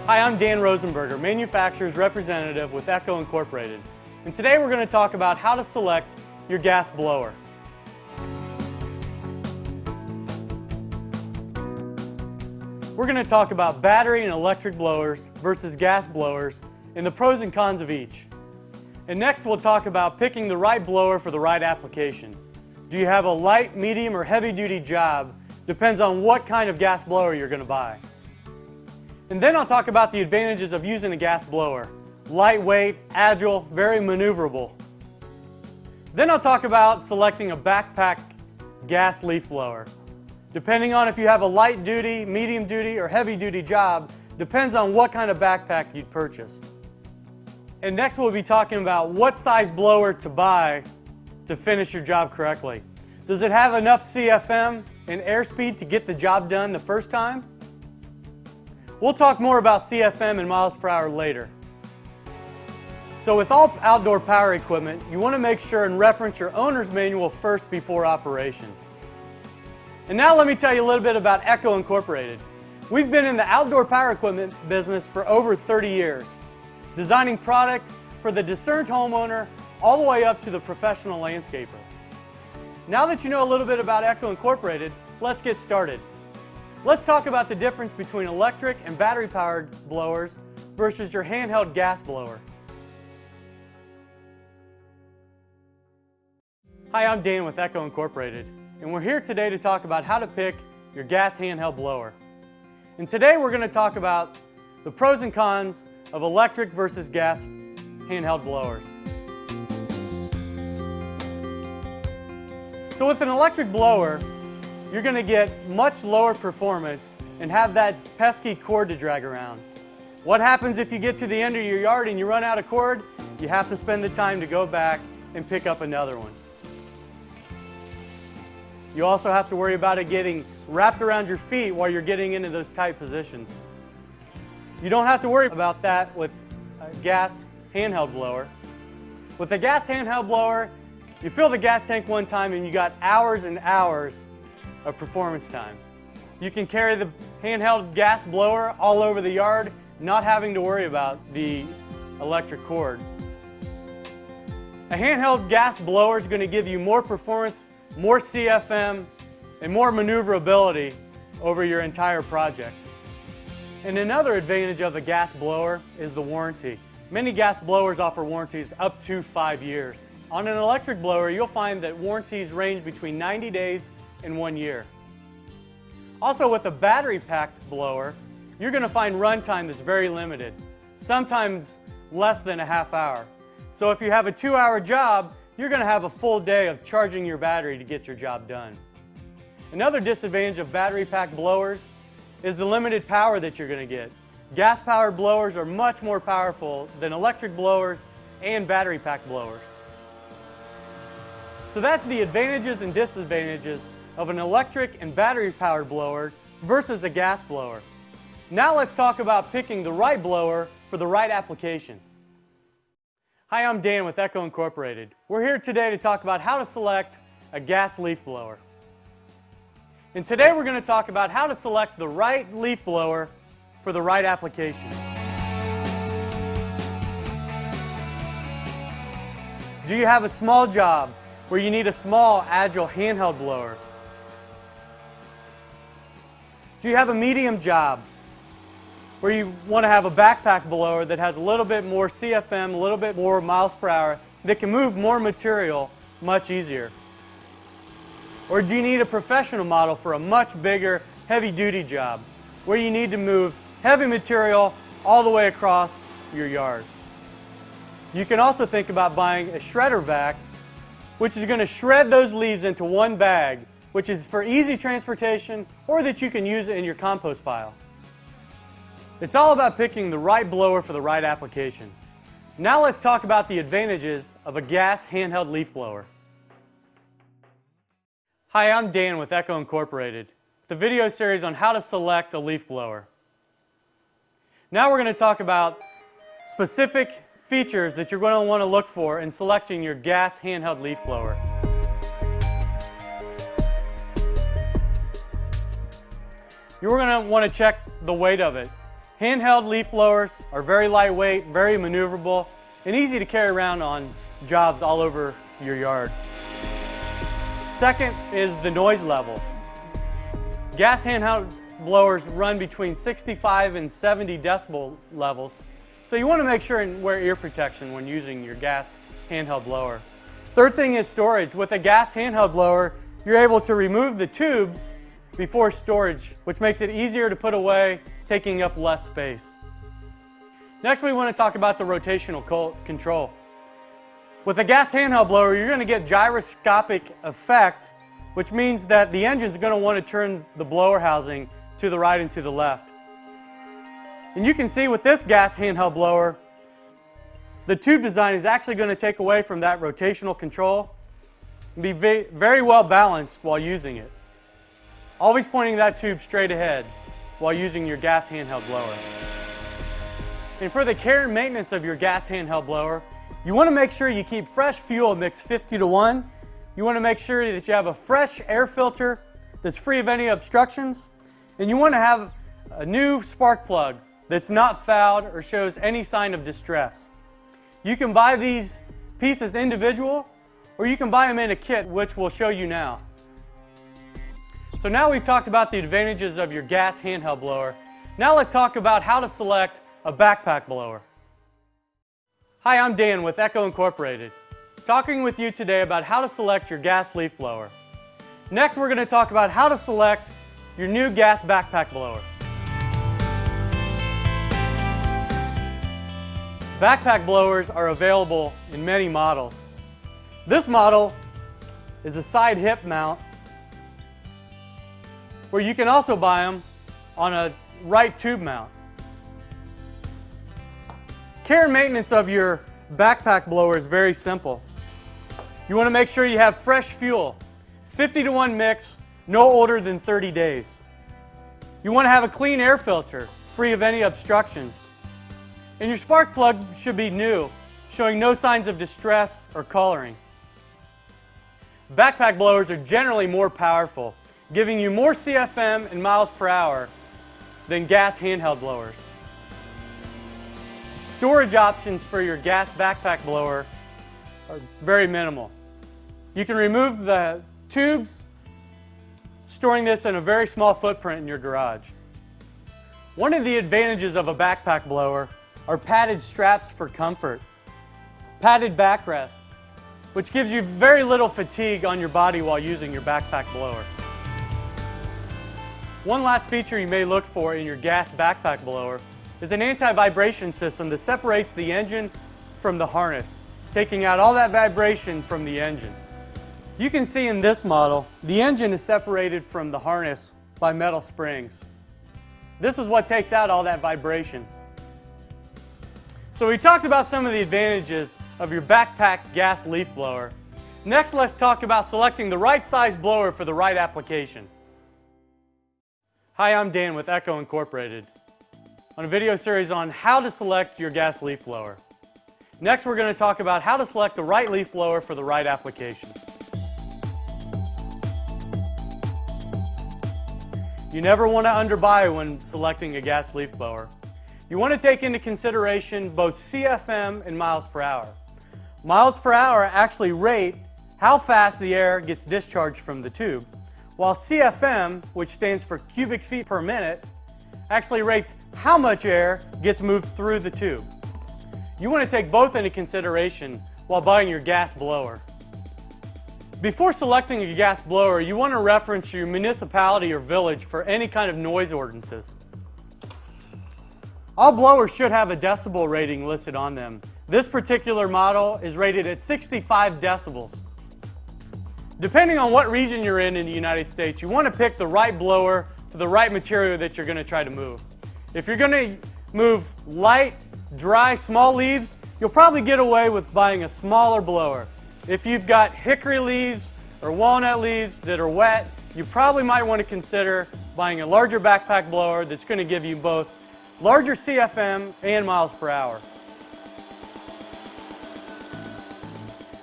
Hi, I'm Dan Rosenberger, Manufacturer's Representative with Echo Incorporated. And today we're going to talk about how to select your gas blower. We're going to talk about battery and electric blowers versus gas blowers and the pros and cons of each. And next we'll talk about picking the right blower for the right application. Do you have a light, medium, or heavy-duty job? Depends on what kind of gas blower you're going to buy. And then I'll talk about the advantages of using a gas blower. Lightweight, agile, very maneuverable. Then I'll talk about selecting a backpack gas leaf blower. Depending on if you have a light duty, medium duty, or heavy duty job, depends on what kind of backpack you'd purchase. And next we'll be talking about what size blower to buy to finish your job correctly. Does it have enough CFM and airspeed to get the job done the first time? We'll talk more about CFM and miles per hour later. So with all outdoor power equipment, you want to make sure and reference your owner's manual first before operation. And now let me tell you a little bit about Echo Incorporated. We've been in the outdoor power equipment business for over 30 years, designing product for the discerning homeowner all the way up to the professional landscaper. Now that you know a little bit about Echo Incorporated, let's get started. Let's talk about the difference between electric and battery-powered blowers versus your handheld gas blower. Hi, I'm Dan with Echo Incorporated, and we're here today to talk about how to pick your gas handheld blower. And today we're going to talk about the pros and cons of electric versus gas handheld blowers. So with an electric blower, you're going to get much lower performance and have that pesky cord to drag around. What happens if you get to the end of your yard and you run out of cord? You have to spend the time to go back and pick up another one. You also have to worry about it getting wrapped around your feet while you're getting into those tight positions. You don't have to worry about that with a gas handheld blower. With a gas handheld blower, you fill the gas tank one time and you got hours and hours of performance time. You can carry the handheld gas blower all over the yard, not having to worry about the electric cord. A handheld gas blower is going to give you more performance, more CFM, and more maneuverability over your entire project. And another advantage of the gas blower is the warranty. Many gas blowers offer warranties up to 5 years. On an electric blower, you'll find that warranties range between 90 days and 1 year. Also, with a battery-packed blower, you're going to find runtime that's very limited, sometimes less than a half hour. So if you have a 2-hour job, you're going to have a full day of charging your battery to get your job done. Another disadvantage of battery-packed blowers is the limited power that you're going to get. Gas-powered blowers are much more powerful than electric blowers and battery-packed blowers. So that's the advantages and disadvantages of an electric and battery-powered blower versus a gas blower. Now let's talk about picking the right blower for the right application. Hi, I'm Dan with Echo Incorporated. We're here today to talk about how to select a gas leaf blower. And today we're going to talk about how to select the right leaf blower for the right application. Do you have a small job where you need a small, agile handheld blower? Do you have a medium job where you want to have a backpack blower that has a little bit more CFM, a little bit more miles per hour, that can move more material much easier? Or do you need a professional model for a much bigger, heavy-duty job where you need to move heavy material all the way across your yard? You can also think about buying a shredder vac, which is going to shred those leaves into one bag, which is for easy transportation or that you can use it in your compost pile. It's all about picking the right blower for the right application. Now let's talk about the advantages of a gas handheld leaf blower. Hi, I'm Dan with Echo Incorporated, with a video series on how to select a leaf blower. Now we're going to talk about specific features that you're going to want to look for in selecting your gas handheld leaf blower. You're going to want to check the weight of it. Handheld leaf blowers are very lightweight, very maneuverable, and easy to carry around on jobs all over your yard. Second is the noise level. Gas handheld blowers run between 65 and 70 decibel levels, so you want to make sure and wear ear protection when using your gas handheld blower. Third thing is storage. With a gas handheld blower, you're able to remove the tubes before storage, which makes it easier to put away, taking up less space. Next, we want to talk about the rotational control. With a gas handheld blower, you're going to get gyroscopic effect, which means that the engine's going to want to turn the blower housing to the right and to the left. And you can see with this gas handheld blower, the tube design is actually going to take away from that rotational control and be very well balanced while using it. Always pointing that tube straight ahead while using your gas handheld blower. And for the care and maintenance of your gas handheld blower, you want to make sure you keep fresh fuel mixed 50-1. You want to make sure that you have a fresh air filter that's free of any obstructions. And you want to have a new spark plug that's not fouled or shows any sign of distress. You can buy these pieces individual, or you can buy them in a kit, which we'll show you now. So now we've talked about the advantages of your gas handheld blower. Now let's talk about how to select a backpack blower. Hi, I'm Dan with Echo Incorporated, talking with you today about how to select your gas leaf blower. Next, we're going to talk about how to select your new gas backpack blower. Backpack blowers are available in many models. This model is a side hip mount, where you can also buy them on a right tube mount. Care and maintenance of your backpack blower is very simple. You want to make sure you have fresh fuel, 50-1 mix, no older than 30 days. You want to have a clean air filter, free of any obstructions. And your spark plug should be new, showing no signs of distress or coloring. Backpack blowers are generally more powerful, giving you more CFM and miles per hour than gas handheld blowers. Storage options for your gas backpack blower are very minimal. You can remove the tubes, storing this in a very small footprint in your garage. One of the advantages of a backpack blower are padded straps for comfort, padded backrest, which gives you very little fatigue on your body while using your backpack blower. One last feature you may look for in your gas backpack blower is an anti-vibration system that separates the engine from the harness, taking out all that vibration from the engine. You can see in this model, the engine is separated from the harness by metal springs. This is what takes out all that vibration. So we talked about some of the advantages of your backpack gas leaf blower. Next, let's talk about selecting the right size blower for the right application. Hi, I'm Dan with Echo Incorporated, on a video series on how to select your gas leaf blower. Next, we're going to talk about how to select the right leaf blower for the right application. You never want to underbuy when selecting a gas leaf blower. You want to take into consideration both CFM and miles per hour. Miles per hour actually rate how fast the air gets discharged from the tube, while CFM, which stands for cubic feet per minute, actually rates how much air gets moved through the tube. You want to take both into consideration while buying your gas blower. Before selecting a gas blower, you want to reference your municipality or village for any kind of noise ordinances. All blowers should have a decibel rating listed on them. This particular model is rated at 65 decibels. Depending on what region you're in the United States, you want to pick the right blower for the right material that you're going to try to move. If you're going to move light, dry, small leaves, you'll probably get away with buying a smaller blower. If you've got hickory leaves or walnut leaves that are wet, you probably might want to consider buying a larger backpack blower that's going to give you both larger CFM and miles per hour.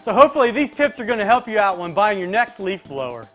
So hopefully these tips are going to help you out when buying your next leaf blower.